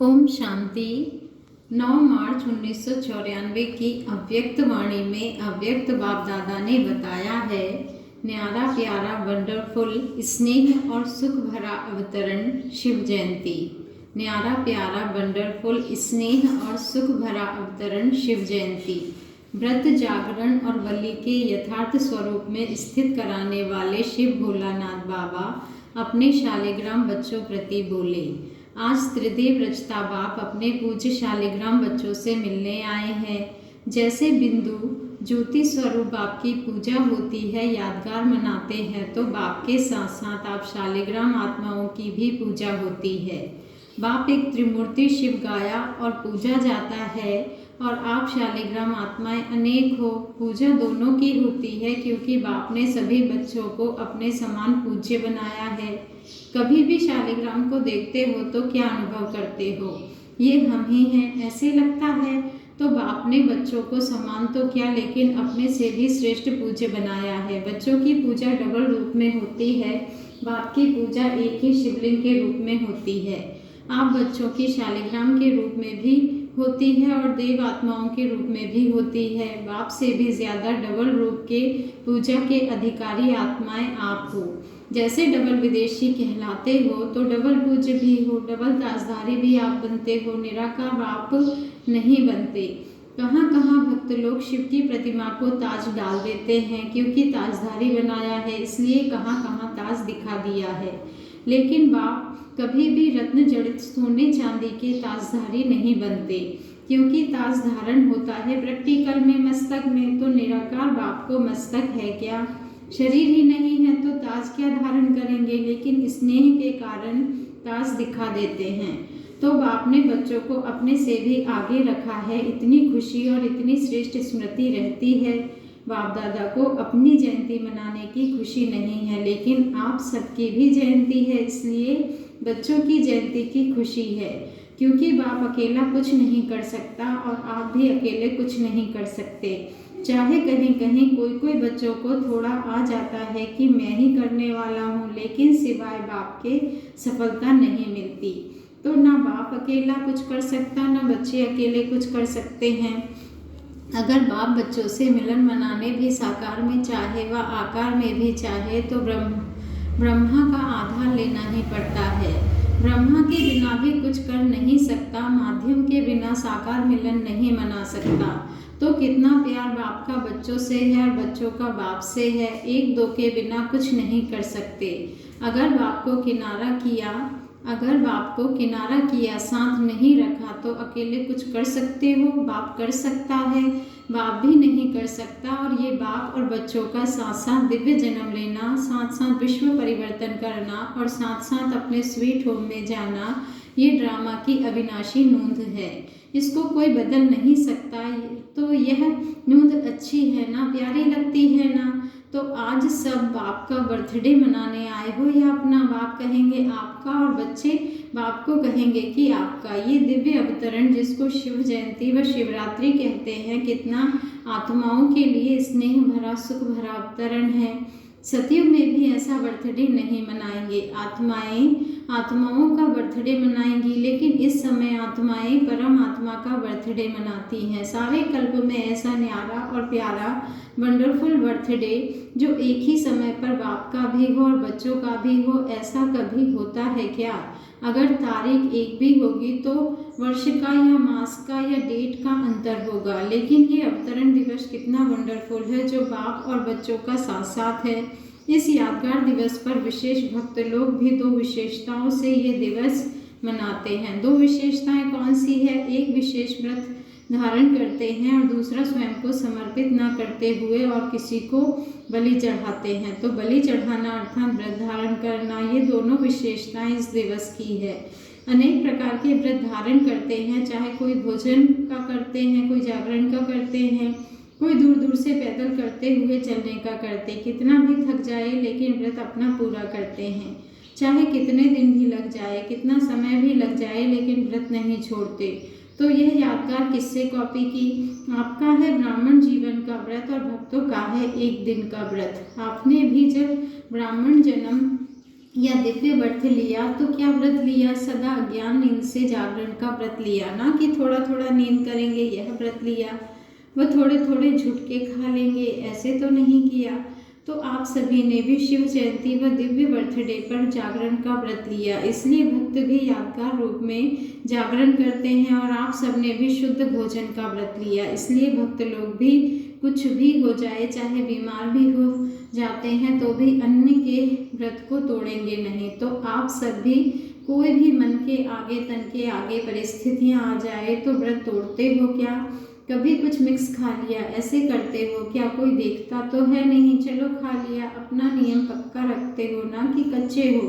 ओम शांति। 9 मार्च 1994 की अव्यक्त वाणी में अव्यक्त बाप दादा ने बताया है, न्यारा प्यारा वंडरफुल स्नेह और सुख भरा अवतरण शिव जयंती। न्यारा प्यारा वंडरफुल स्नेह और सुख भरा अवतरण शिव जयंती व्रत जागरण और बलि के यथार्थ स्वरूप में स्थित कराने वाले शिव भोलानाथ बाबा अपने शालिग्राम बच्चों प्रति बोले। आज त्रिदेव रचता बाप अपने पूज्य शालिग्राम बच्चों से मिलने आए हैं। जैसे बिंदु ज्योति स्वरूप बाप की पूजा होती है, यादगार मनाते हैं, तो बाप के साथ साथ आप शालिग्राम आत्माओं की भी पूजा होती है। बाप एक त्रिमूर्ति शिव गाया और पूजा जाता है, और आप शालिग्राम आत्माएं अनेक हो, पूजा दोनों की होती है, क्योंकि बाप ने सभी बच्चों को अपने समान पूज्य बनाया है। कभी भी शालिग्राम को देखते हो तो क्या अनुभव करते हो? ये हम ही हैं ऐसे लगता है। तो बाप ने बच्चों को समान तो क्या, लेकिन अपने से भी श्रेष्ठ पूज्य बनाया है। बच्चों की पूजा डबल रूप में होती है, बाप की पूजा एक ही शिवलिंग के रूप में होती है। आप बच्चों की शालिग्राम के रूप में भी होती है और देव आत्माओं के रूप में भी होती है। बाप से भी ज्यादा डबल रूप के पूजा के अधिकारी आत्माएं आप हो। जैसे डबल विदेशी कहलाते हो तो डबल पूज्य भी हो, डबल ताजधारी भी आप बनते हो, निराकार आप नहीं बनते। कहाँ कहाँ भक्त लोग शिव की प्रतिमा को ताज डाल देते हैं, क्योंकि ताजधारी बनाया है इसलिए कहाँ कहाँ ताज दिखा दिया है। लेकिन बाप कभी भी रत्न जड़ित सोने चांदी के ताजधारी नहीं बनते, क्योंकि ताज धारण होता है प्रैक्टिकल में मस्तक में। तो निराकार बाप को मस्तक है क्या? शरीर ही नहीं है तो ताज क्या धारण करेंगे? लेकिन स्नेह के कारण ताज दिखा देते हैं। तो बाप ने बच्चों को अपने से भी आगे रखा है। इतनी खुशी और इतनी श्रेष्ठ स्मृति रहती है। बाप दादा को अपनी जयंती मनाने की खुशी नहीं है, लेकिन आप सबकी भी जयंती है, इसलिए बच्चों की जयंती की खुशी है। क्योंकि बाप अकेला कुछ नहीं कर सकता और आप भी अकेले कुछ नहीं कर सकते। चाहे कहीं कहीं कोई बच्चों को थोड़ा आ जाता है कि मैं ही करने वाला हूँ, लेकिन सिवाय बाप के सफलता नहीं मिलती। तो ना बाप अकेला कुछ कर सकता, ना बच्चे अकेले कुछ कर सकते हैं। अगर बाप बच्चों से मिलन मनाने भी साकार में चाहे व आकार में भी चाहे तो ब्रह्मा का आधार लेना ही पड़ता है। ब्रह्मा के बिना भी कुछ कर नहीं सकता, माध्यम के बिना साकार मिलन नहीं मना सकता। तो कितना प्यार बाप का बच्चों से है और बच्चों का बाप से है। एक दो के बिना कुछ नहीं कर सकते। अगर बाप को किनारा किया, साथ नहीं रखा, तो अकेले कुछ कर सकते हो? बाप कर सकता है? बाप भी नहीं कर सकता। और ये बाप और बच्चों का साथ साथ दिव्य जन्म लेना, साथ साथ विश्व परिवर्तन करना और साथ साथ अपने स्वीट होम में जाना, ये ड्रामा की अविनाशी नूंद है। इसको कोई बदल नहीं सकता। तो यह नूंद अच्छी है ना, प्यारी लगती है ना? तो आज सब बाप का बर्थडे मनाने आए हो, या अपना बाप कहेंगे आपका और बच्चे बाप को कहेंगे कि आपका। ये दिव्य अवतरण जिसको शिव जयंती व शिवरात्रि कहते हैं, कितना आत्माओं के लिए स्नेह भरा सुख भरा अवतरण है। सतयुग में भी ऐसा बर्थडे नहीं मनाएंगे। आत्माओं का बर्थडे मनाएंगी, लेकिन इस समय आत्माएं परम आत्मा का बर्थडे मनाती हैं। सारे कल्प में ऐसा न्यारा और प्यारा वंडरफुल बर्थडे जो एक ही समय पर बाप का भी हो और बच्चों का भी हो, ऐसा कभी होता है क्या? अगर तारीख एक भी होगी तो वर्ष का या मास का या डेट का अंतर होगा, लेकिन ये अवतरण दिवस कितना वंडरफुल है जो बाप और बच्चों का साथ साथ है। इस यादगार दिवस पर विशेष भक्त लोग भी दो विशेषताओं से ये दिवस मनाते हैं। दो विशेषताएं कौन सी है? एक विशेष व्रत धारण करते हैं और दूसरा स्वयं को समर्पित न करते हुए और किसी को बलि चढ़ाते हैं। तो बलि चढ़ाना अर्थात व्रत धारण करना, ये दोनों विशेषताएं इस दिवस की है। अनेक प्रकार के व्रत धारण करते हैं, चाहे कोई भोजन का करते हैं, कोई जागरण का करते हैं, कोई दूर दूर से पैदल करते हुए चलने का करते। कितना भी थक जाए लेकिन व्रत अपना पूरा करते हैं, चाहे कितने दिन भी लग जाए, कितना समय भी लग जाए, लेकिन व्रत नहीं छोड़ते। तो यह यादगार किससे कॉपी की? आपका है ब्राह्मण जीवन का व्रत और भक्तों का है एक दिन का व्रत। आपने भी जब ब्राह्मण जन्म या दिव्य व्रत लिया तो क्या व्रत लिया? सदा अज्ञान नींद से जागरण का व्रत लिया, ना कि थोड़ा थोड़ा नींद करेंगे यह व्रत लिया, वह थोड़े थोड़े झुटके खा लेंगे ऐसे तो नहीं किया। तो आप सभी ने भी शिव जयंती व दिव्य बर्थडे पर जागरण का व्रत लिया, इसलिए भक्त भी यादगार रूप में जागरण करते हैं। और आप सबने भी शुद्ध भोजन का व्रत लिया, इसलिए भक्त लोग भी कुछ भी हो जाए, चाहे बीमार भी हो जाते हैं तो भी अन्न के व्रत को तोड़ेंगे नहीं। तो आप सब भी कोई भी मन के आगे तन के आगे परिस्थितियां आ जाए तो व्रत तोड़ते हो क्या? कभी कुछ मिक्स खा लिया ऐसे करते हो क्या? कोई देखता तो है नहीं, चलो खा लिया, अपना नियम पक्का रखते हो ना कि कच्चे हो।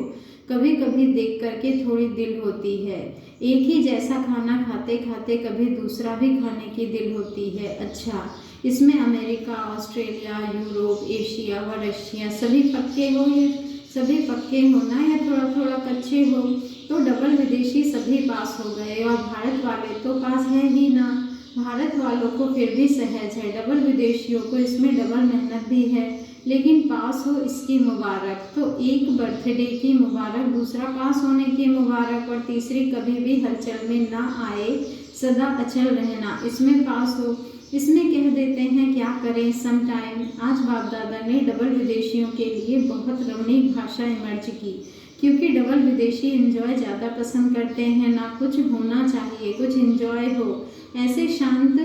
कभी कभी देख करके थोड़ी दिल होती है, एक ही जैसा खाना खाते खाते कभी दूसरा भी खाने की दिल होती है। अच्छा, इसमें अमेरिका, ऑस्ट्रेलिया, यूरोप, एशिया व रशिया सभी पक्के हो, ये सभी पक्के हो ना या थोड़ा थोड़ा कच्चे हो? तो डबल विदेशी सभी पास हो गए और भारत वाले तो पास है ही ना। भारत वालों को फिर भी सहज है, डबल विदेशियों को इसमें डबल मेहनत भी है, लेकिन पास हो इसकी मुबारक। तो एक बर्थडे की मुबारक, दूसरा पास होने की मुबारक और तीसरी कभी भी हलचल में ना आए, सदा अचल रहना, इसमें पास हो। इसमें कह देते हैं क्या करें सम टाइम। आज बाप दादा ने डबल विदेशियों के लिए बहुत रमणीक भाषा इमर्ज की, क्योंकि डबल विदेशी एंजॉय ज़्यादा पसंद करते हैं, ना कुछ होना चाहिए, कुछ एंजॉय हो, ऐसे शांत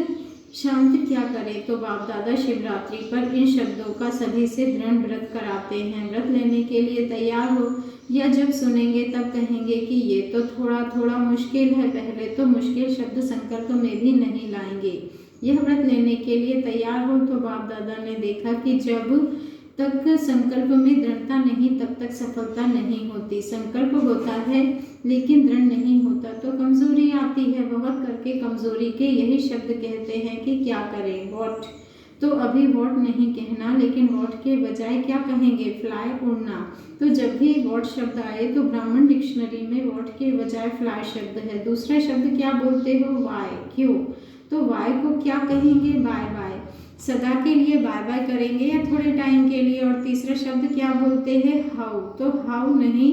शांत क्या करें। तो बाप दादा शिवरात्रि पर इन शब्दों का सभी से दृढ़ व्रत कराते हैं। व्रत लेने के लिए तैयार हो, या जब सुनेंगे तब कहेंगे कि ये तो थोड़ा थोड़ा मुश्किल है, पहले तो मुश्किल शब्द संकल्प में भी नहीं लाएंगे। यह व्रत लेने के लिए तैयार हो। तो बाप दादा ने देखा कि जब तक संकल्प में दृढ़ता नहीं तब तक सफलता नहीं होती। संकल्प होता है लेकिन दृढ़ नहीं होता तो कमजोरी आती है। बहुत करके कमजोरी के यही शब्द कहते हैं कि क्या करें, वॉट। तो अभी वॉट नहीं कहना, लेकिन वॉट के बजाय क्या कहेंगे? फ्लाई, उड़ना। तो जब भी वॉट शब्द आए तो ब्राह्मण डिक्शनरी में वॉट के बजाय फ्लाई शब्द है। दूसरा शब्द क्या बोलते हो? वाई, क्यों। तो वाई को क्या कहेंगे? बाय बाय, सदा के लिए बाय बाय करेंगे या थोड़े टाइम के लिए। और तीसरा शब्द क्या बोलते हैं? हाउ। तो हाउ नहीं,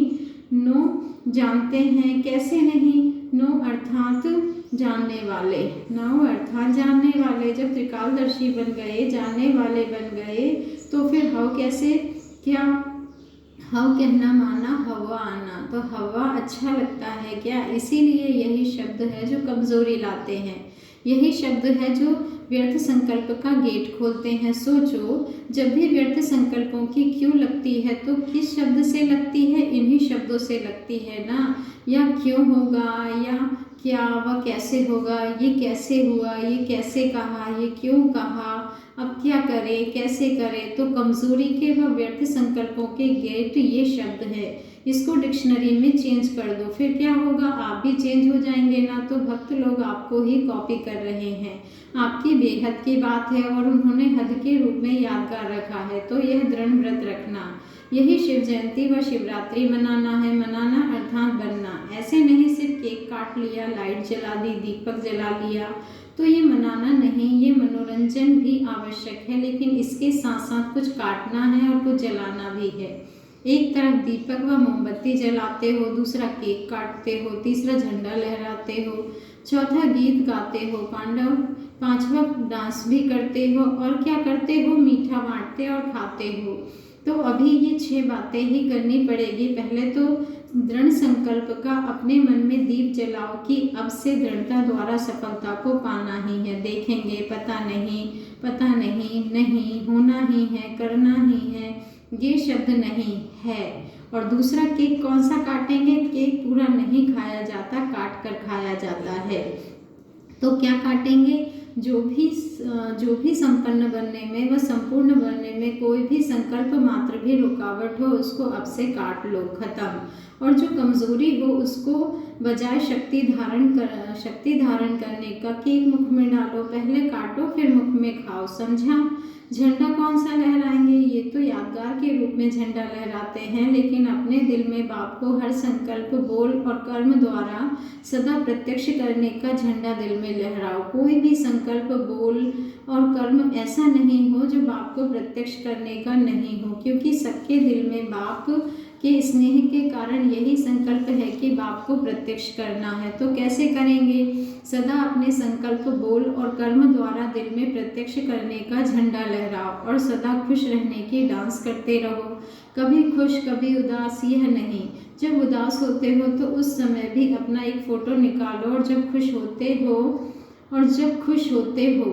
नो जानते हैं, कैसे नहीं? नो अर्थात जानने वाले, नो अर्थात जानने वाले। जब त्रिकालदर्शी बन गए, जानने वाले बन गए, तो फिर हाउ कैसे? क्या हाउ कहना माना हवा आना। तो हवा अच्छा लगता है क्या? इसीलिए यही शब्द है जो कमजोरी लाते हैं, यही शब्द है जो व्यर्थ संकल्प का गेट खोलते हैं। सोचो, जब भी व्यर्थ संकल्पों की क्यों लगती है तो किस शब्द से लगती है? इन्हीं शब्दों से लगती है ना। या क्यों होगा, या क्या व कैसे होगा, ये कैसे हुआ, ये कैसे कहा, ये क्यों कहा, अब क्या करें, कैसे करें। तो कमजोरी के व व्यर्थ संकल्पों के गेट ये शब्द है। इसको डिक्शनरी में चेंज कर दो, फिर क्या होगा? आप भी चेंज हो जाएंगे ना। तो भक्त लोग आपको ही कॉपी कर रहे हैं, आपकी बेहद की बात है और उन्होंने हद के रूप में यादगार रखा है। तो यह दृढ़ व्रत रखना, यही शिव जयंती व शिवरात्रि मनाना है। मनाना अर्थात बनना, ऐसे नहीं सिर्फ केक काट लिया, लाइट जला दी, दीपक जला लिया, तो ये मनाना नहीं। ये मनोरंजन भी आवश्यक है, लेकिन इसके साथ साथ कुछ काटना है और कुछ जलाना भी है। एक तरफ दीपक व मोमबत्ती जलाते हो, दूसरा केक काटते हो, तीसरा झंडा लहराते हो, चौथा गीत गाते हो, पांचवा डांस भी करते हो, और क्या करते हो? मीठा बांटते और खाते हो। तो अभी ये 6 बातें ही करनी पड़ेगी। पहले तो दृढ़ संकल्प का अपने मन में दीप जलाओ कि अब से दृढ़ता द्वारा सफलता को पाना ही है। देखेंगे, पता नहीं, पता नहीं, नहीं होना ही है, करना ही है, ये शब्द नहीं है। और दूसरा, केक कौन सा काटेंगे? केक पूरा नहीं खाया जाता, काट कर खाया जाता है। तो क्या काटेंगे? जो भी संपन्न बनने में व संपूर्ण बनने में कोई भी संकल्प मात्र भी रुकावट हो, उसको अब से काट लो, खत्म। और जो कमजोरी हो उसको बजाय शक्ति धारण करने का केक मुख में डालो, पहले काटो फिर मुख में खाओ, समझा। झंडा कौन सा लहराएंगे? ये तो यादगार के रूप में झंडा लहराते हैं, लेकिन अपने दिल में बाप को हर संकल्प, बोल और कर्म द्वारा सदा प्रत्यक्ष करने का झंडा दिल में लहराओ। कोई भी संकल्प, बोल और कर्म ऐसा नहीं हो जो बाप को प्रत्यक्ष करने का नहीं हो, क्योंकि सबके दिल में बाप कि स्नेह के कारण यही संकल्प है कि बाप को प्रत्यक्ष करना है। तो कैसे करेंगे? सदा अपने संकल्प, बोल और कर्म द्वारा दिल में प्रत्यक्ष करने का झंडा लहराओ और सदा खुश रहने की डांस करते रहो। कभी खुश कभी उदास यह नहीं। जब उदास होते हो तो उस समय भी अपना एक फोटो निकालो, और जब खुश होते हो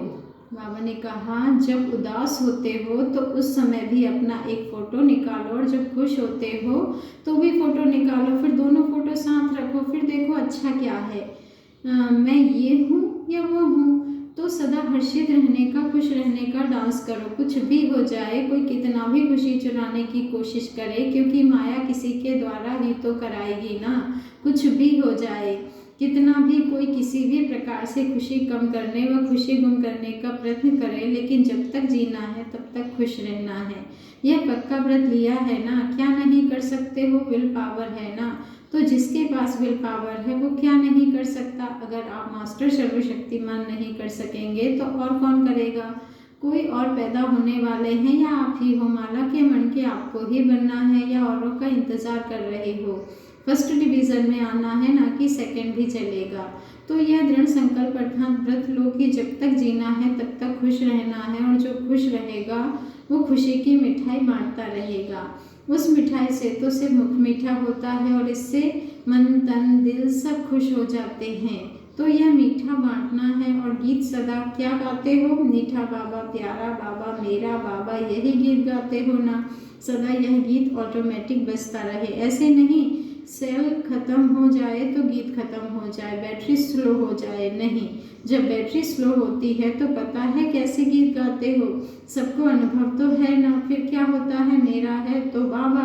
बाबा ने कहा जब उदास होते हो तो उस समय भी अपना एक फ़ोटो निकालो, और जब खुश होते हो तो भी फ़ोटो निकालो। फिर दोनों फ़ोटो साथ रखो, फिर देखो अच्छा क्या है, मैं ये हूँ या वो हूँ। तो सदा हर्षित रहने का, खुश रहने का डांस करो। कुछ भी हो जाए, कोई कितना भी खुशी चुराने की कोशिश करे, क्योंकि माया किसी के द्वारा ही तो कराएगी ना। कुछ भी हो जाए, कितना भी कोई किसी भी प्रकार से खुशी कम करने व खुशी गुम करने का प्रयत्न करे, लेकिन जब तक जीना है तब तक खुश रहना है। यह पक्का व्रत लिया है ना, क्या नहीं कर सकते हो? विल पावर है ना। तो जिसके पास विल पावर है वो क्या नहीं कर सकता? अगर आप मास्टर सर्वशक्तिमान नहीं कर सकेंगे तो और कौन करेगा? कोई और पैदा होने वाले हैं या आप ही हो? माला के मण के आपको ही बनना है या औरों का इंतजार कर रहे हो? फर्स्ट डिवीज़न में आना है, ना कि सेकंड भी चलेगा। तो यह दृढ़ संकल्प अर्थात व्रत लो कि जब तक जीना है तब तक खुश रहना है, और जो खुश रहेगा वो खुशी की मिठाई बांटता रहेगा। उस मिठाई से तो सिर्फ मुख मीठा होता है और इससे मन तन दिल सब खुश हो जाते हैं। तो यह मीठा बांटना है। और गीत सदा क्या गाते हो? मीठा बाबा, प्यारा बाबा, मेरा बाबा, यही गीत गाते हो ना। सदा यह गीत ऑटोमेटिक बजता रहे, ऐसे नहीं सेल खत्म हो जाए तो गीत खत्म हो जाए, बैटरी स्लो हो जाए, नहीं। जब बैटरी स्लो होती है तो पता है कैसे गीत गाते हो? सबको अनुभव तो है ना। फिर क्या होता है? मेरा है तो बाबा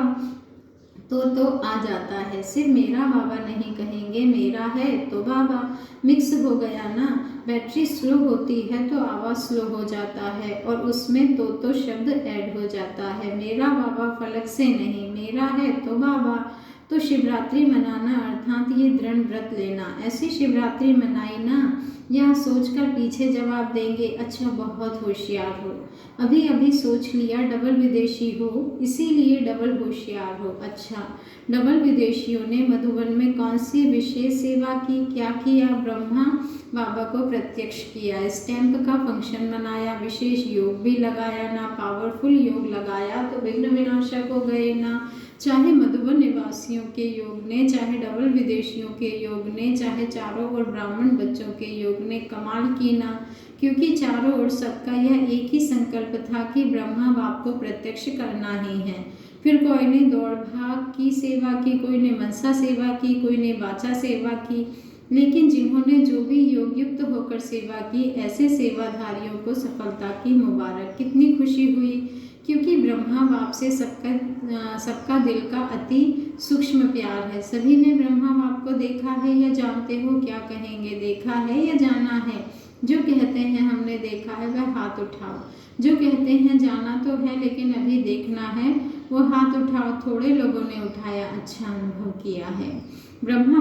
तो आ जाता है। सिर्फ मेरा बाबा नहीं कहेंगे, मेरा है तो बाबा। मिक्स हो गया ना। बैटरी स्लो होती है तो आवाज़ स्लो हो जाता है और उसमें तो शब्द ऐड हो जाता है। मेरा बाबा फलक से नहीं, मेरा है तो बाबा। तो शिवरात्रि मनाना अर्थात ये दृढ़ व्रत लेना। ऐसी शिवरात्रि मनाई ना, यह सोचकर पीछे जवाब देंगे अच्छा बहुत होशियार हो, अभी अभी सोच लिया डबल विदेशी हो इसीलिए डबल होशियार हो। अच्छा, डबल विदेशियों ने मधुबन में कौन सी विशेष सेवा की? क्या किया? ब्रह्मा बाबा को प्रत्यक्ष किया, स्टैंप का फंक्शन मनाया, विशेष योग भी लगाया ना। पावरफुल योग लगाया तो विघ्न विनाशक हो गए ना। चाहे मधुबन निवासियों के योग ने, चाहे डबल विदेशियों के योग ने, चाहे चारों ओर ब्राह्मण बच्चों के योग ने कमाल की ना। क्योंकि चारों ओर सबका यह एक ही संकल्प था कि ब्रह्मा बाप को प्रत्यक्ष करना ही है। फिर कोई ने दौड़ भाग की सेवा की, कोई ने मनसा सेवा की, कोई ने वाचा सेवा की, लेकिन जिन्होंने जो भी योग युक्त होकर सेवा की, ऐसे सेवाधारियों को सफलता की मुबारक। कितनी खुशी हुई, क्योंकि ब्रह्मा बाप से सबका दिल का अति सूक्ष्म प्यार है। सभी ने ब्रह्मा बाप को देखा है या जानते हो? क्या कहेंगे? देखा है या जाना है? जो कहते हैं हमने देखा है वह हाथ उठाओ, जो कहते हैं जाना तो है लेकिन अभी देखना है वो हाथ उठाओ। थोड़े लोगों ने उठाया, अच्छा अनुभव किया है। ब्रह्मा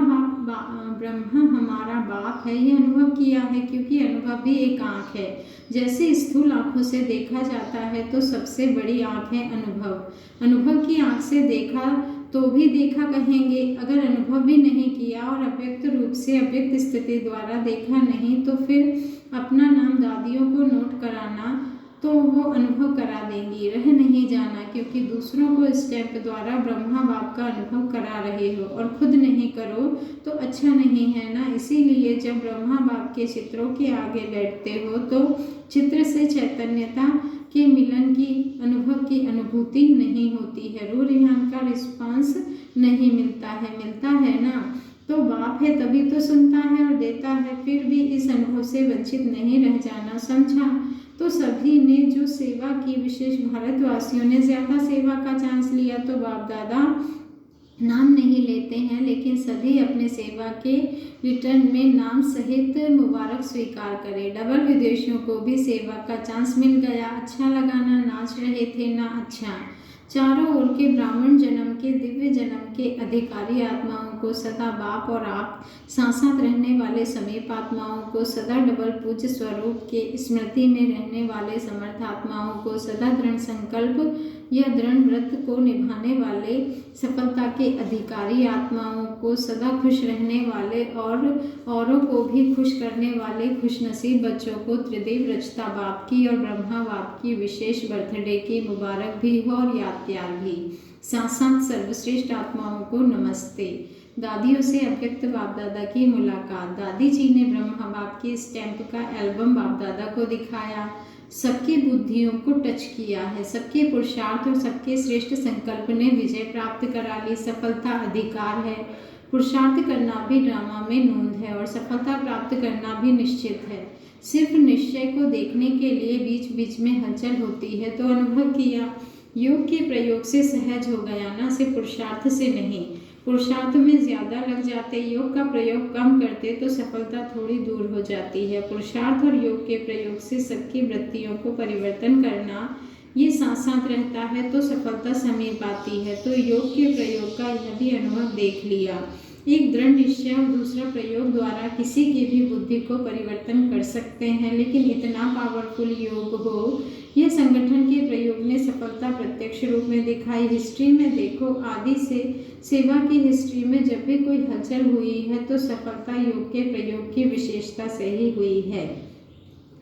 हमारा बाप है, ये अनुभव किया है, क्योंकि अनुभव भी एक आँख है। जैसे स्थूल आँखों से देखा जाता है तो सबसे बड़ी आँख है अनुभव। अनुभव की आँख से देखा तो भी देखा कहेंगे। अगर अनुभव भी नहीं किया और अव्यक्त रूप से अव्यक्त स्थिति द्वारा देखा नहीं तो फिर अपना नाम दादियों को नोट कराना तो वो अनुभव करा देंगी। रह नहीं जाना, क्योंकि दूसरों को स्टेप द्वारा ब्रह्मा बाप का अनुभव करा रहे हो और खुद नहीं करो तो अच्छा नहीं है ना। इसीलिए जब ब्रह्मा बाप के चित्रों के आगे बैठते हो तो चित्र से चैतन्यता के मिलन की अनुभव की अनुभूति नहीं होती है। रू रिहान का रिस्पांस नहीं मिलता है ना। तो बाप है तभी तो सुनता है और देता है, फिर भी इस अनुभव से वंचित नहीं रह जाना, समझा। तो सभी ने जो सेवा की, विशेष भारतवासियों ने ज़्यादा सेवा का चांस लिया। तो बाप दादा नाम नहीं लेते हैं, लेकिन सभी अपने सेवा के रिटर्न में नाम सहित मुबारक स्वीकार करें। डबल विदेशियों को भी सेवा का चांस मिल गया, अच्छा लगा ना, नाच रहे थे ना। अच्छा, चारों ओर के ब्राह्मण जन्म के दिव्य जन्म के अधिकारी आत्माओं को सदा बाप और आप, साथ साथ रहने वाले समीप आत्माओं को सदा डबल पूज्य स्वरूप के स्मृति में रहने वाले समर्थ आत्माओं को सदा दृढ़ संकल्प या दृढ़ व्रत को निभाने वाले सफलता के अधिकारी आत्माओं को सदा खुश रहने वाले और औरों को भी खुश करने वाले खुशनसीब बच्चों को त्रिदेव रचता बाप की और ब्रह्मा बाप की विशेष बर्थडे की मुबारक भी हो और याद प्यार भी। साथ साथ सर्वश्रेष्ठ आत्माओं को नमस्ते। दादियों से अव्यक्त बाप दादा की मुलाकात। दादी जी ने ब्रह्मा बाप के स्टैंप का एल्बम बाप दादा को दिखाया। सबकी बुद्धियों को टच किया है। सबके पुरुषार्थ और सबके श्रेष्ठ संकल्प ने विजय प्राप्त करा ली। सफलता अधिकार है। पुरुषार्थ करना भी ड्रामा में नूंद है और सफलता प्राप्त करना भी निश्चित है। सिर्फ निश्चय को देखने के लिए बीच बीच में हलचल होती है तो अनुभव किया। योग के प्रयोग से सहज हो गया, ना सिर्फ पुरुषार्थ से नहीं। पुरुषार्थ में ज्यादा लग जाते, योग का प्रयोग कम करते तो सफलता थोड़ी दूर हो जाती है। पुरुषार्थ और योग के प्रयोग से सबकी वृत्तियों को परिवर्तन करना ये साथ साथ रहता है तो सफलता समीप आती है। तो योग के प्रयोग का यह भी अनुभव देख लिया। एक दृढ़ निश्चय और दूसरा प्रयोग द्वारा किसी की भी बुद्धि को परिवर्तन कर सकते हैं, लेकिन इतना पावरफुल योग हो यह संगठन के प्रयोग ने सफलता प्रत्यक्ष रूप में दिखाई। हिस्ट्री में देखो, आदि से सेवा की हिस्ट्री में जब भी कोई हलचल हुई है तो सफलता योग के प्रयोग की विशेषता से ही हुई है।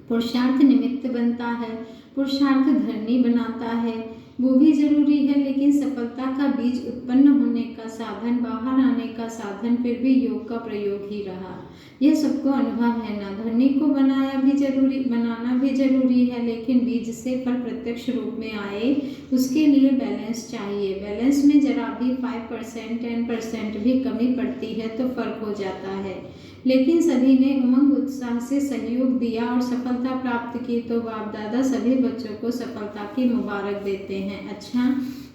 पुरुषार्थ निमित्त बनता है, पुरुषार्थ धरनी बनाता है, वो भी जरूरी है, लेकिन सफलता का बीज उत्पन्न होने का साधन, बाहर आने का साधन फिर भी योग का प्रयोग ही रहा। यह सबको अनुभव है ना। धरनी को बनाना भी जरूरी है, लेकिन बीज से फल प्रत्यक्ष रूप में आए उसके लिए बैलेंस चाहिए। बैलेंस में जरा भी 5% 10% भी कमी पड़ती है तो फर्क हो जाता है। लेकिन सभी ने उमंग उत्साह से सहयोग दिया और सफलता प्राप्त की तो बाप दादा सभी बच्चों को सफलता की मुबारक देते हैं। अच्छा,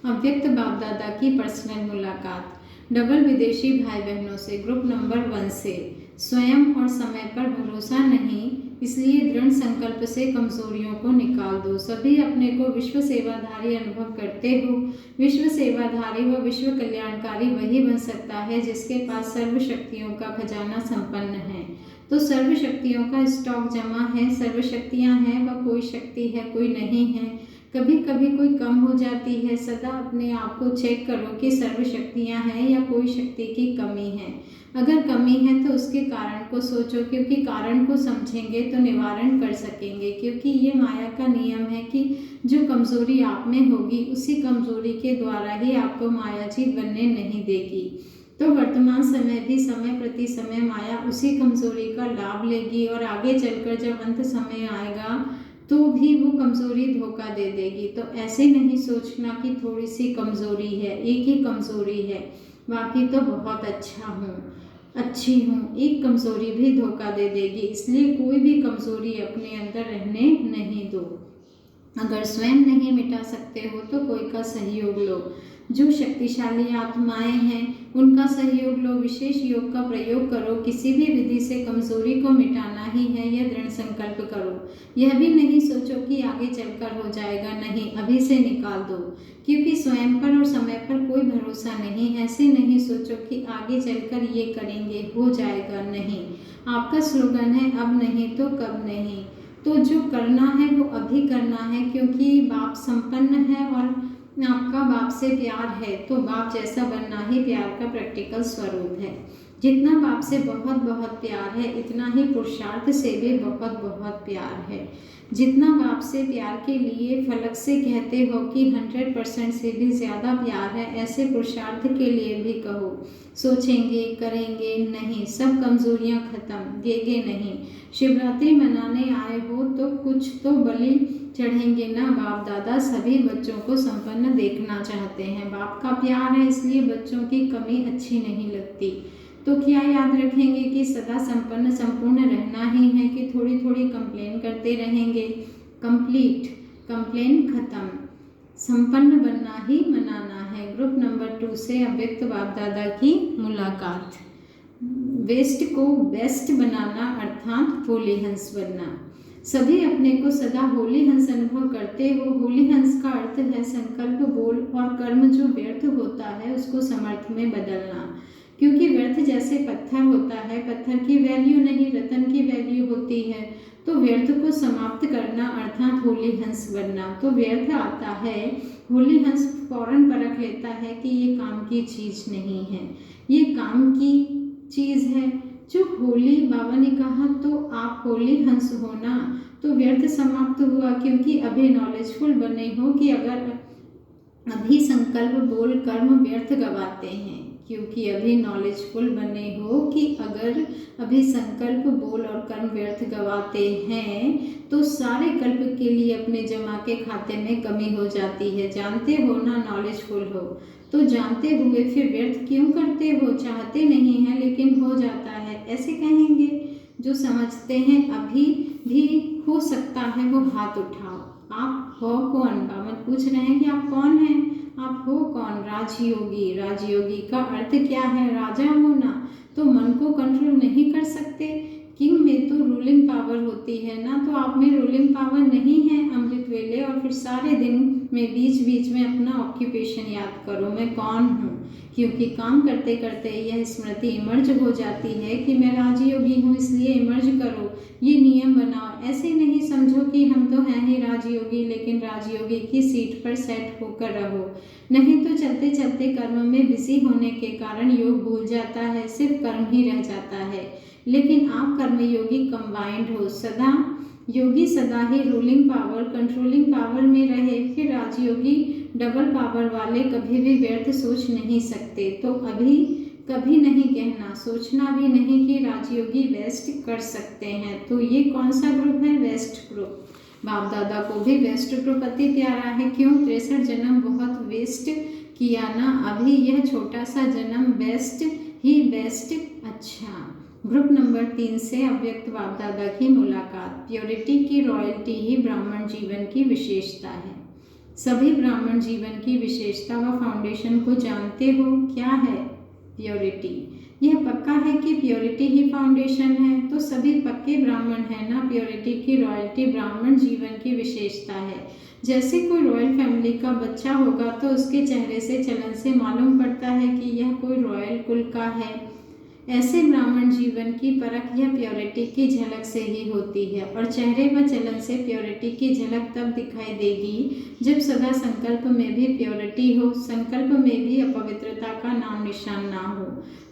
अव्यक्त बाप दादा की पर्सनल मुलाकात। डबल विदेशी भाई बहनों से, ग्रुप नंबर 1 से। स्वयं और समय पर भरोसा नहीं, इसलिए दृढ़ संकल्प से कमजोरियों को निकाल दो। सभी अपने को विश्व सेवाधारी अनुभव करते हो। विश्व सेवाधारी व विश्व कल्याणकारी वही बन सकता है जिसके पास सर्व शक्तियों का खजाना संपन्न है। तो सर्व शक्तियों का स्टॉक जमा है। सर्व शक्तियाँ हैं, वह कोई शक्ति है, कोई नहीं है। कभी कभी कोई कम हो जाती है। सदा अपने आप को चेक करो कि सर्व शक्तियाँ हैं या कोई शक्ति की कमी है। अगर कमी है तो उसके कारण को सोचो, क्योंकि कारण को समझेंगे तो निवारण कर सकेंगे। क्योंकि ये माया का नियम है कि जो कमजोरी आप में होगी उसी कमजोरी के द्वारा ही आपको मायाजीत बनने नहीं देगी। तो वर्तमान समय भी समय प्रति समय माया उसी कमजोरी का लाभ लेगी और आगे चलकर जब अंत समय आएगा तो भी वो कमजोरी धोखा दे देगी। तो ऐसे नहीं सोचना कि थोड़ी सी कमजोरी है, एक ही कमजोरी है, बाकी तो बहुत अच्छी हूँ। एक कमजोरी भी धोखा दे देगी, इसलिए कोई भी कमजोरी अपने अंदर रहने नहीं दो। अगर स्वयं नहीं मिटा सकते हो तो कोई का सहयोग लो। जो शक्तिशाली आत्माएं हैं उनका सहयोग लो। विशेष योग का प्रयोग करो। किसी भी विधि से कमजोरी को मिटाना ही है, यह दृढ़ संकल्प करो। यह भी नहीं सोचो कि आगे चलकर हो जाएगा, नहीं, अभी से निकाल दो। क्योंकि स्वयं पर और समय पर कोई भरोसा नहीं है। ऐसे नहीं सोचो कि आगे चलकर ये करेंगे, हो जाएगा, नहीं। आपका स्लोगन है अब नहीं तो कब नहीं। तो जो करना है वो अभी करना है, क्योंकि बाप संपन्न है और आपका बाप से प्यार है। तो बाप जैसा बनना ही प्यार का प्रैक्टिकल स्वरूप है। जितना बाप से बहुत बहुत प्यार है, इतना ही पुरुषार्थ से भी बहुत बहुत प्यार है। जितना बाप से प्यार के लिए फलक से कहते हो कि 100% से भी ज़्यादा प्यार है, ऐसे पुरुषार्थ के लिए भी कहो। सोचेंगे, करेंगे नहीं, सब कमजोरियां खत्म, गेगे नहीं। शिवरात्रि मनाने आए हो तो कुछ तो बलि चढ़ेंगे ना। बाप दादा सभी बच्चों को संपन्न देखना चाहते हैं। बाप का प्यार है, इसलिए बच्चों की कमी अच्छी नहीं लगती। तो क्या याद रखेंगे कि सदा संपन्न संपूर्ण रहना ही है कि थोड़ी थोड़ी कंप्लेन करते रहेंगे। कंप्लेन खत्म, संपन्न बनना ही मनाना है। ग्रुप नंबर 2 से अव्यक्त बाप दादा की मुलाकात। वेस्ट को बेस्ट बनाना अर्थात होली हंस बनना। सभी अपने को सदा होली हंस अनुभव करते हो। होली हंस का अर्थ है संकल्प, बोल और कर्म जो व्यर्थ होता है उसको समर्थ में बदलना। क्योंकि व्यर्थ जैसे पत्थर होता है, पत्थर की वैल्यू नहीं रतन की वैल्यू होती है। तो व्यर्थ को समाप्त करना अर्थात होली हंस बनना। तो व्यर्थ आता है, होली हंस फौरन परख लेता है कि ये काम की चीज नहीं है, ये काम की चीज है। जो होली बाबा ने कहा तो आप होली हंस हो ना, तो व्यर्थ समाप्त हुआ। क्योंकि अभी नॉलेजफुल बने हो कि अगर अभी संकल्प बोल कर्म व्यर्थ गवाते हैं। क्योंकि अभी नॉलेजफुल बने हो कि अगर अभी संकल्प बोल और कर्म व्यर्थ गवाते हैं तो सारे कल्प के लिए अपने जमा के खाते में कमी हो जाती है। जानते हो ना, नॉलेजफुल हो तो जानते हुए फिर व्यर्थ क्यों करते हो? चाहते नहीं है लेकिन हो जाता है, ऐसे कहेंगे। जो समझते हैं अभी भी हो सकता है वो हाथ उठाओ। आप हो कौन? बाबा पूछ रहे हैं कि आप कौन हैं? आप हो कौन? राजयोगी। राजयोगी का अर्थ क्या है? राजा होना। तो मन को कंट्रोल नहीं कर सकते। किंग में तो रूलिंग पावर होती है ना, तो आप में रूलिंग पावर नहीं है अमृत वेले। और फिर सारे दिन में बीच बीच में अपना ऑक्यूपेशन याद करो, मैं कौन हूँ। क्योंकि काम करते करते यह स्मृति इमर्ज हो जाती है कि मैं राजयोगी हूँ, इसलिए इमर्ज करो, ये नियम बनाओ। ऐसे नहीं समझो कि हम तो हैं ही राजयोगी, लेकिन राजयोगी की सीट पर सेट होकर रहो। नहीं तो चलते चलते कर्म में बिजी होने के कारण योग भूल जाता है, सिर्फ कर्म ही रह जाता है। लेकिन आप कर्मयोगी कंबाइंड हो, सदा योगी सदा ही रूलिंग पावर कंट्रोलिंग पावर में रहे। फिर राजयोगी डबल पावर वाले कभी भी व्यर्थ सोच नहीं सकते। तो अभी कभी नहीं कहना, सोचना भी नहीं कि राजयोगी वेस्ट कर सकते हैं। तो ये कौन सा ग्रुप है? West group. बाप दादा को भी वेस्ट ग्रुप अति प्यारा है। क्यों? 63 जन्म बहुत वेस्ट किया ना, अभी यह छोटा सा जन्म बेस्ट ही बेस्ट। अच्छा, ग्रुप नंबर 3 से अव्यक्त बाप दादा की मुलाकात। प्योरिटी की रॉयल्टी ही ब्राह्मण जीवन की विशेषता है। सभी ब्राह्मण जीवन की विशेषता व फाउंडेशन को जानते हो, क्या है? प्योरिटी। यह पक्का है कि प्योरिटी ही फाउंडेशन है, तो सभी पक्के ब्राह्मण हैं ना। प्योरिटी की रॉयल्टी ब्राह्मण जीवन की विशेषता है। जैसे कोई रॉयल फैमिली का बच्चा होगा तो उसके चेहरे से चलन से मालूम पड़ता है कि यह कोई रॉयल कुल का है। ऐसे ब्राह्मण जीवन की परख यह प्योरिटी की झलक से ही होती है। और चेहरे व चलन से प्योरिटी की झलक तब दिखाई देगी जब सदा संकल्प में भी प्योरिटी हो, संकल्प में भी अपवित्रता का नाम निशान ना हो।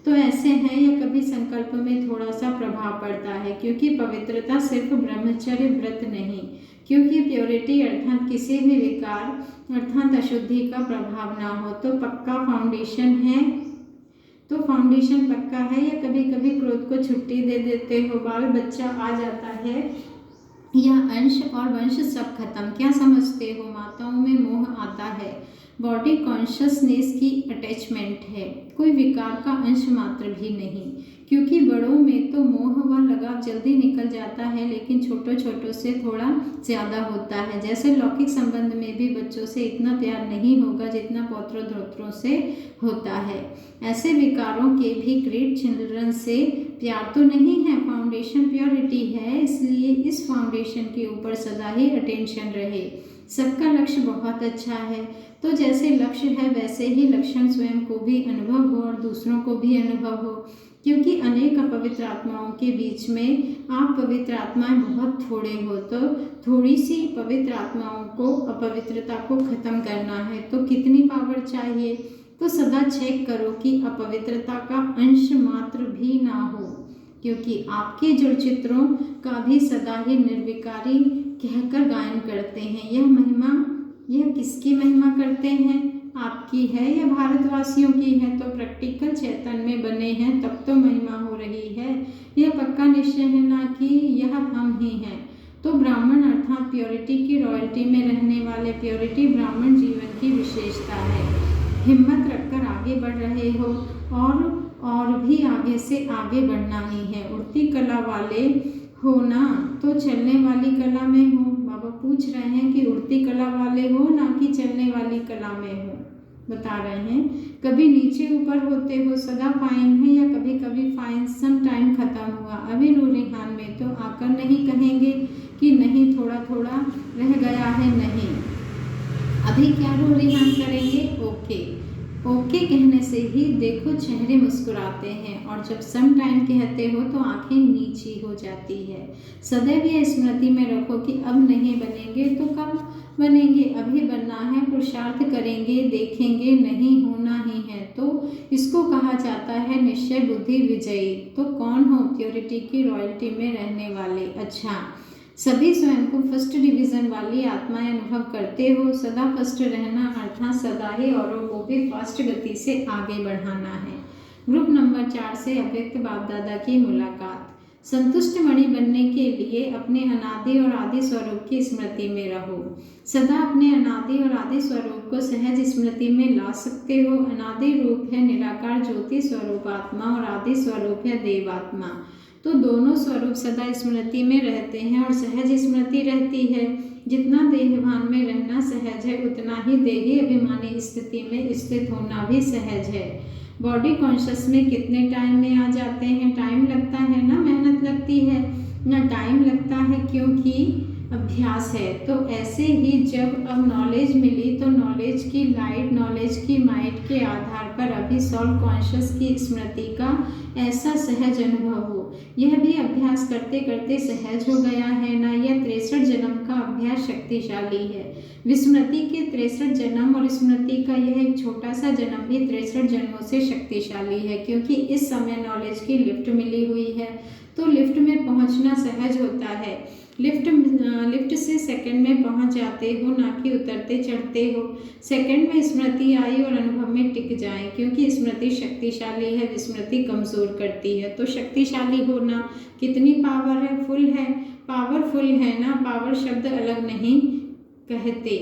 तो ऐसे हैं या कभी संकल्प में थोड़ा सा प्रभाव पड़ता है, क्योंकि पवित्रता सिर्फ ब्रह्मचर्य व्रत नहीं, क्योंकि प्योरिटी अर्थात किसी भी विकार अर्थात अशुद्धि का प्रभाव ना हो। तो पक्का फाउंडेशन है, तो फाउंडेशन पक्का है। या कभी कभी क्रोध को छुट्टी दे देते हो, बाल बच्चा आ जाता है या अंश और वंश सब खत्म। क्या समझते हो? माताओं में मोह आता है, बॉडी कॉन्शियसनेस की अटैचमेंट है, कोई विकार का अंश मात्र भी नहीं। क्योंकि बड़ों में तो मोह व लगाव जल्दी निकल जाता है, लेकिन छोटों छोटों से थोड़ा ज़्यादा होता है। जैसे लौकिक संबंध में भी बच्चों से इतना प्यार नहीं होगा जितना पौत्रों धोत्रों से होता है। ऐसे विकारों के भी ग्रेट चिल्ड्रन से प्यार तो नहीं है, फाउंडेशन प्योरिटी है, इसलिए इस फाउंडेशन के ऊपर सदा ही अटेंशन रहे। सबका लक्ष्य बहुत अच्छा है, तो जैसे लक्ष्य है वैसे ही लक्षण स्वयं को भी अनुभव हो और दूसरों को भी अनुभव हो। क्योंकि अनेक अपवित्र आत्माओं के बीच में आप पवित्र आत्माएं बहुत थोड़े हो, तो थोड़ी सी पवित्र आत्माओं को अपवित्रता को खत्म करना है तो कितनी पावर चाहिए? तो सदा चेक करो कि अपवित्रता का अंश मात्र भी ना हो, क्योंकि आपके जुड़ चित्रों का भी सदा ही निर्विकारी कहकर गायन करते हैं। यह महिमा, यह किसकी महिमा करते हैं? आपकी है या भारतवासियों की है? तो प्रैक्टिकल चेतन में बने हैं तब तो महिमा हो रही है। यह पक्का निश्चय है ना कि यह हम ही हैं। तो ब्राह्मण अर्थात प्योरिटी की रॉयल्टी में रहने वाले, प्योरिटी ब्राह्मण जीवन की विशेषता है। हिम्मत रखकर आगे बढ़ रहे हो और भी आगे से आगे बढ़ना ही है। उड़ती कला वाले हो ना, तो चलने वाली कला में हो। बाबा पूछ रहे हैं कि उड़ती कला वाले हो ना कि चलने वाली कला में हो। बता रहे हैं कभी नीचे ऊपर होते हो, सदा फाइन है या कभी कभी फाइन सम टाइम खत्म हुआ। अभी नूरिहान में तो आकर नहीं कहेंगे कि नहीं थोड़ा थोड़ा रह गया है, नहीं। अभी क्या रूढ़िमान करेंगे? ओके। ओके कहने से ही देखो चेहरे मुस्कुराते हैं, और जब सम टाइम कहते हो तो आंखें नीची हो जाती है। सदैव यह स्मृति में रखो कि अब नहीं बनेंगे तो कब बनेंगे, अभी बनना है, पुरुषार्थ करेंगे, देखेंगे, नहीं होना ही है तो इसको कहा जाता है निश्चय बुद्धि विजयी। तो कौन हो? प्योरिटी की रॉयल्टी में रहने वाले। अच्छा, सभी स्वयं को फर्स्ट डिवीजन वाली आत्माएं अनुभव करते हो। सदा फर्स्ट रहना अर्थात सदा ही औरों को भी फास्ट गति से आगे बढ़ाना है। ग्रुप नंबर 4 से अव्यक्त बाप दादा की मुलाकात। संतुष्ट मणि बनने के लिए अपने अनादि और आदि स्वरूप की स्मृति में रहो। सदा अपने अनादि और आदि स्वरूप को सहज स्मृति में ला सकते हो। अनादि रूप है निराकार ज्योति स्वरूप आत्मा और आदि स्वरूप है देवात्मा। तो दोनों स्वरूप सदा स्मृति में रहते हैं और सहज स्मृति रहती है। जितना देहभान में रहना सहज है, उतना ही देही अभिमानी स्थिति में स्थित होना भी सहज है। बॉडी कॉन्शियस में कितने टाइम में आ जाते हैं? टाइम लगता है ना, मेहनत लगती है ना, टाइम लगता है क्योंकि अभ्यास है। तो ऐसे ही जब अब नॉलेज मिली तो नॉलेज की लाइट, नॉलेज की माइट के आधार पर अभी सॉल कॉन्शियस की स्मृति का ऐसा सहज अनुभव हो। यह भी अभ्यास करते करते सहज हो गया है ना। यह 63 जन्म का अभ्यास शक्तिशाली है। विस्मृति के 63 जन्म और स्मृति का यह एक छोटा सा जन्म भी 63 जन्मों से शक्तिशाली है, क्योंकि इस समय नॉलेज की लिफ्ट मिली हुई है। तो लिफ्ट में पहुंचना सहज होता है। लिफ्ट से सेकंड में पहुंच जाते हो, ना कि उतरते चढ़ते हो। सेकंड में स्मृति आई और अनुभव में टिक जाए, क्योंकि स्मृति शक्तिशाली है, विस्मृति कमजोर करती है। तो शक्तिशाली होना कितनी पावर है? फुल है, पावरफुल है ना। पावर शब्द अलग नहीं कहते,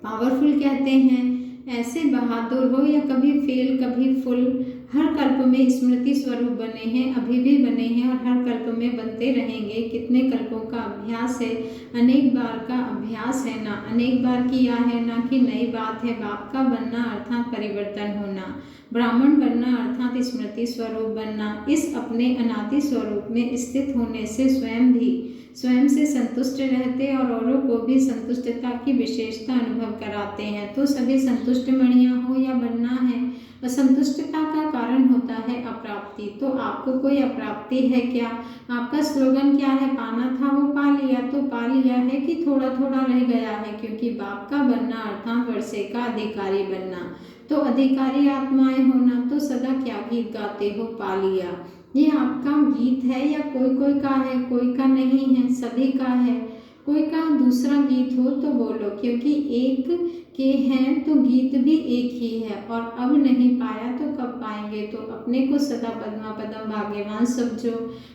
पावरफुल कहते हैं। ऐसे बहादुर हो या कभी फेल कभी फुल, हर कल्प में स्मृति स्वरूप बने हैं, अभी भी बने हैं और हर कल्प में बनते रहेंगे। कितने कल्पों का अभ्यास है, अनेक बार का अभ्यास है ना, अनेक बार किया है ना कि नई बात है। बाप का बनना अर्थात परिवर्तन होना, ब्राह्मण बनना अर्थात स्मृति स्वरूप बनना। इस अपने अनादि स्वरूप में स्थित होने से स्वयं से संतुष्ट रहते और औरों को भी संतुष्टता की विशेषता अनुभव कराते हैं। तो सभी संतुष्ट मणियां हो या बनना है। असंतुष्टता का कारण होता है अप्राप्ति। तो आपको कोई अप्राप्ति है क्या? आपका स्लोगन क्या है? पाना था वो पा लिया। तो पा लिया है कि थोड़ा थोड़ा रह गया है? क्योंकि बाप का बनना अर्थात वर्षे का अधिकारी बनना। तो अधिकारी आत्माएं होना। तो सदा क्या गीत गाते हो? पा लिया। ये आपका गीत है या कोई कोई का है? कोई का नहीं है, सभी का है। कोई का दूसरा गीत हो तो बोलो, क्योंकि एक के हैं तो गीत भी एक ही है। और अब नहीं पाया तो कब पाएंगे? तो अपने को सदा पद्मा पदम भाग्यवान समझो।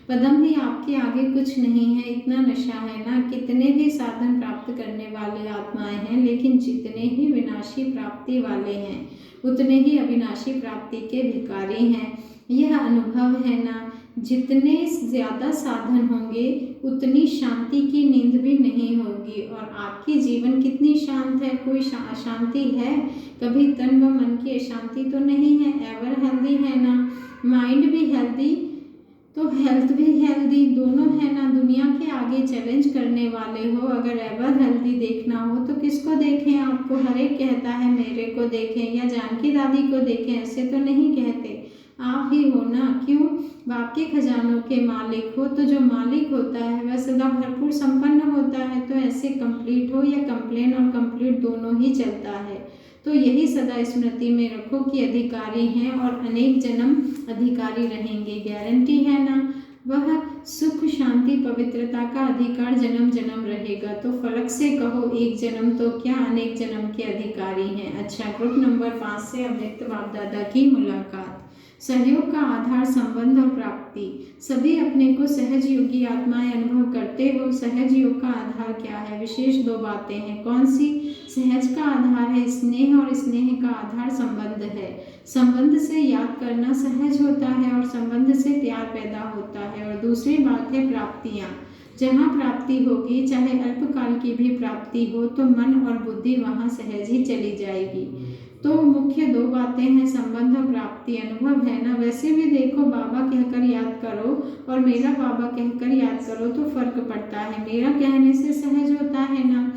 पदम ही आपके आगे कुछ नहीं है, इतना नशा है ना। कितने भी साधन प्राप्त करने वाले आत्माएं हैं, लेकिन जितने ही विनाशी प्राप्ति वाले हैं उतने ही अविनाशी प्राप्ति के भिखारी हैं। यह अनुभव है ना। जितने ज़्यादा साधन होंगे उतनी शांति की नींद भी नहीं होगी। और आपकी जीवन कितनी शांत है? कोई अशांति है? कभी तन व मन की अशांति तो नहीं है। एवर हेल्दी है ना, माइंड भी हेल्दी तो हेल्थ भी हेल्दी, दोनों है ना। दुनिया के आगे चैलेंज करने वाले हो। अगर एवर हेल्दी देखना हो तो किसको देखें? आपको हर एक कहता है मेरे को देखें या जानकी दादी को देखें, ऐसे तो नहीं कहते। आप ही हो ना। क्यों? बाप के खजानों के मालिक हो। तो जो मालिक होता है वह सदा भरपूर संपन्न होता है। तो ऐसे कंप्लीट हो या कंप्लेन और कंप्लीट दोनों ही चलता है। तो यही सदा स्मृति में रखो कि अधिकारी हैं और अनेक जन्म अधिकारी रहेंगे। गारंटी है ना। वह सुख शांति पवित्रता का अधिकार जन्म जन्म रहेगा। तो फलक से कहो एक जन्म तो क्या अनेक जन्म के अधिकारी हैं। अच्छा, ग्रुप नंबर 5 से अव्यक्त बाप दादा की मुलाकात। सहयोग का आधार संबंध और प्राप्ति। सभी अपने को सहज योगी आत्माएं अनुभव करते हो। सहज योग का आधार क्या है? विशेष 2 बातें हैं। कौन सी? सहज का आधार है स्नेह और स्नेह का आधार संबंध है। संबंध से याद करना सहज होता है और संबंध से प्यार पैदा होता है। और दूसरी बात है प्राप्तियाँ। जहाँ प्राप्ति होगी, चाहे अल्पकाल की भी प्राप्ति हो, तो मन और बुद्धि वहाँ सहज ही चली जाएगी। तो मुख्य दो बातें हैं, संबंध और प्राप्ति, अनुभव है ना। वैसे भी देखो, बाबा कहकर याद करो और मेरा बाबा कहकर याद करो तो फर्क पड़ता है। मेरा कहने से सहज होता है ना,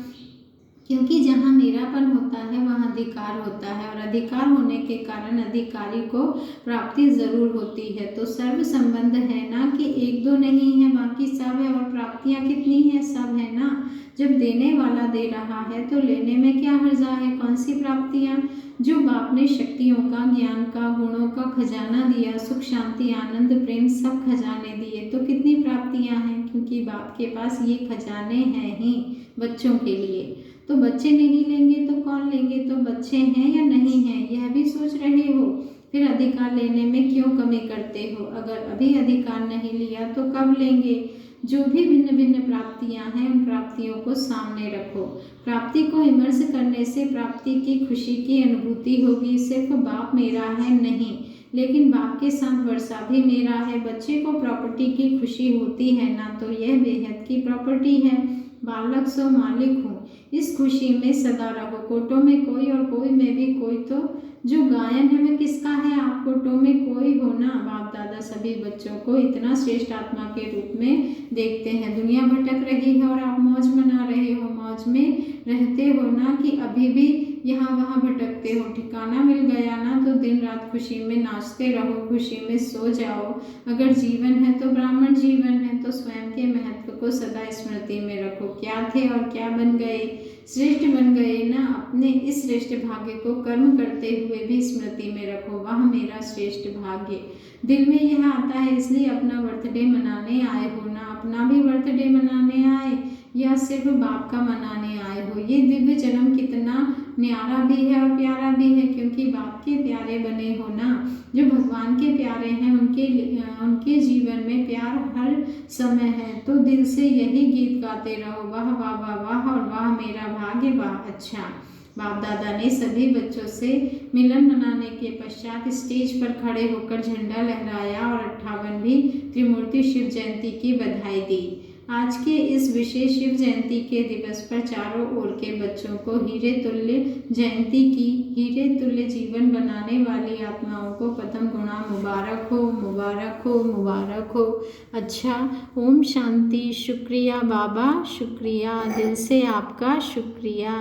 क्योंकि जहाँ मेरापन होता है वहाँ अधिकार होता है, और अधिकार होने के कारण अधिकारी को प्राप्ति जरूर होती है। तो सर्व संबंध है ना कि एक दो नहीं है, बाकी सब है। और प्राप्तियाँ कितनी है, सब है ना। जब देने वाला दे रहा है तो लेने में क्या हर्जा है। कौन सी प्राप्तियाँ, जो बाप ने शक्तियों का, ज्ञान का, गुणों का खजाना दिया, सुख शांति आनंद प्रेम सब खजाने दिए, तो कितनी प्राप्तियाँ हैं, क्योंकि बाप के पास ये खजाने हैं ही बच्चों के लिए। तो बच्चे नहीं लेंगे तो कौन लेंगे। तो बच्चे हैं या नहीं हैं, यह भी सोच रहे हो। फिर अधिकार लेने में क्यों कमी करते हो। अगर अभी अधिकार नहीं लिया तो कब लेंगे। जो भी भिन्न भिन्न प्राप्तियां हैं उन प्राप्तियों को सामने रखो। प्राप्ति को इमर्स करने से प्राप्ति की खुशी की अनुभूति होगी। सिर्फ बाप मेरा है नहीं, लेकिन बाप के साथ वर्षा भी मेरा है। बच्चे को प्रॉपर्टी की खुशी होती है ना, तो यह बेहद की प्रॉपर्टी है। बालक सो मालिक हूँ, इस खुशी में सदा रहो। कोटों में कोई और कोई में भी कोई, तो जो गायन है वह किसका है। आप कोटों में कोई हो ना। बाप दादा सभी बच्चों को इतना श्रेष्ठ आत्मा के रूप में देखते हैं। दुनिया भटक रही है और आप मौज मना रहे हो। मौज में रहते हो ना कि अभी भी यहाँ वहाँ भटकते हो। ठिकाना मिल गया ना तो दिन रात खुशी में नाचते रहो, खुशी में सो जाओ। अगर जीवन है तो ब्राह्मण जीवन है, तो स्वयं के महत्व को सदा स्मृति में रखो। क्या थे और क्या बन गए, श्रेष्ठ बन गए ना। अपने इस श्रेष्ठ भाग्य को कर्म करते हुए भी स्मृति में रखो। वह मेरा श्रेष्ठ भाग्य। दिल में यह आता है इसलिए अपना बर्थडे मनाने आए हो ना। अपना भी बर्थडे मनाने आए या सिर्फ बाप का मनाने आए हो। ये दिव्य जन्म कितना न्यारा भी है और प्यारा भी है, क्योंकि बाप के प्यारे बने हो ना। जो भगवान के प्यारे हैं उनके जीवन में प्यार हर समय है। तो दिल से यही गीत गाते रहो, वाह वाह वाह वाह, और वाह मेरा भाग्य वाह अच्छा। बाप दादा ने सभी बच्चों से मिलन मनाने के पश्चात स्टेज पर खड़े होकर झंडा लहराया और 58वीं त्रिमूर्ति शिव जयंती की बधाई दी। आज के इस विशेष शिव जयंती के दिवस पर चारों ओर के बच्चों को हीरे तुल्य जयंती की, हीरे तुल्य जीवन बनाने वाली आत्माओं को प्रथम गुणा मुबारक हो, मुबारक हो, मुबारक हो। अच्छा, ओम शांति। शुक्रिया बाबा, शुक्रिया, दिल से आपका शुक्रिया।